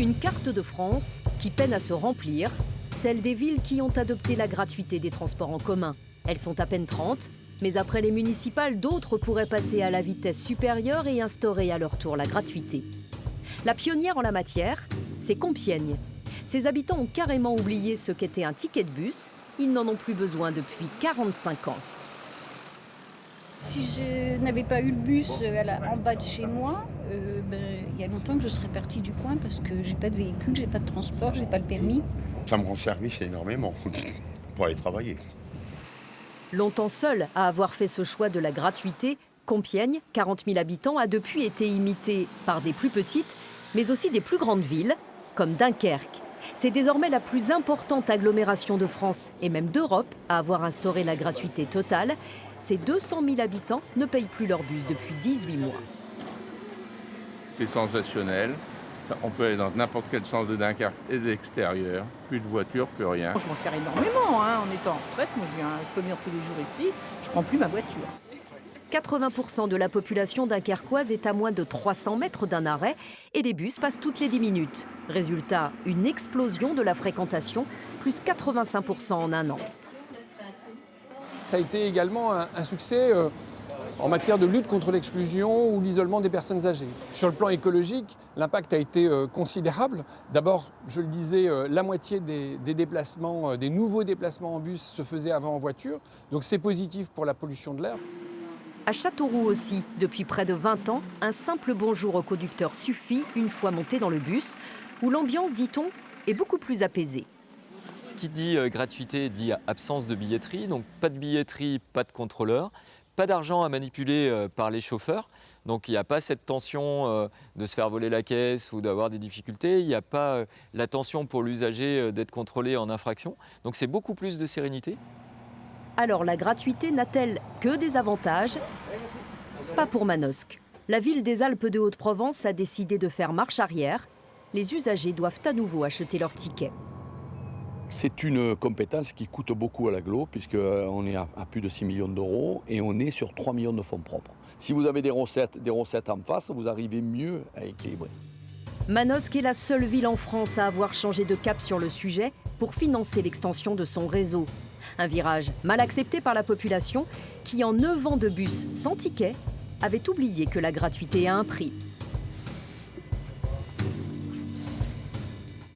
Une carte de France qui peine à se remplir, celle des villes qui ont adopté la gratuité des transports en commun. Elles sont à peine 30, mais après les municipales, d'autres pourraient passer à la vitesse supérieure et instaurer à leur tour la gratuité. La pionnière en la matière, c'est Compiègne. Ses habitants ont carrément oublié ce qu'était un ticket de bus. Ils n'en ont plus besoin depuis 45 ans. Si je n'avais pas eu le bus en bas de chez moi, il y a longtemps que je serais partie du coin parce que j'ai pas de véhicule, j'ai pas de transport, j'ai pas le permis. Ça me rend service énormément pour aller travailler. Longtemps seule à avoir fait ce choix de la gratuité, Compiègne, 40 000 habitants, a depuis été imitée par des plus petites, mais aussi des plus grandes villes, comme Dunkerque. C'est désormais la plus importante agglomération de France et même d'Europe à avoir instauré la gratuité totale. Ces 200 000 habitants ne payent plus leur bus depuis 18 mois. C'est sensationnel. On peut aller dans n'importe quel sens de Dunkerque et de l'extérieur. Plus de voitures, plus rien. Je m'en sers énormément. En étant en retraite, moi je peux venir tous les jours ici. Je ne prends plus ma voiture. 80% de la population dunkerquoise est à moins de 300 mètres d'un arrêt et les bus passent toutes les 10 minutes. Résultat, une explosion de la fréquentation, plus 85% en un an. Ça a été également un succès en matière de lutte contre l'exclusion ou l'isolement des personnes âgées. Sur le plan écologique, l'impact a été considérable. D'abord, je le disais, la moitié des déplacements, des nouveaux déplacements en bus se faisaient avant en voiture. Donc c'est positif pour la pollution de l'air. À Châteauroux aussi, depuis près de 20 ans, un simple bonjour au conducteur suffit une fois monté dans le bus, où l'ambiance, dit-on, est beaucoup plus apaisée. Qui dit gratuité dit absence de billetterie, donc pas de billetterie, pas de contrôleur, pas d'argent à manipuler par les chauffeurs, donc il n'y a pas cette tension de se faire voler la caisse ou d'avoir des difficultés, il n'y a pas la tension pour l'usager d'être contrôlé en infraction, donc c'est beaucoup plus de sérénité. Alors la gratuité n'a-t-elle que des avantages? Pas pour Manosque. La ville des Alpes de Haute-Provence a décidé de faire marche arrière. Les usagers doivent à nouveau acheter leur ticket. C'est une compétence qui coûte beaucoup à l'agglo, puisqu'on est à plus de 6 millions d'euros et on est sur 3 millions de fonds propres. Si vous avez des recettes en face, vous arrivez mieux à équilibrer. Manosque est la seule ville en France à avoir changé de cap sur le sujet pour financer l'extension de son réseau. Un virage mal accepté par la population qui, en 9 ans de bus sans ticket, avait oublié que la gratuité a un prix.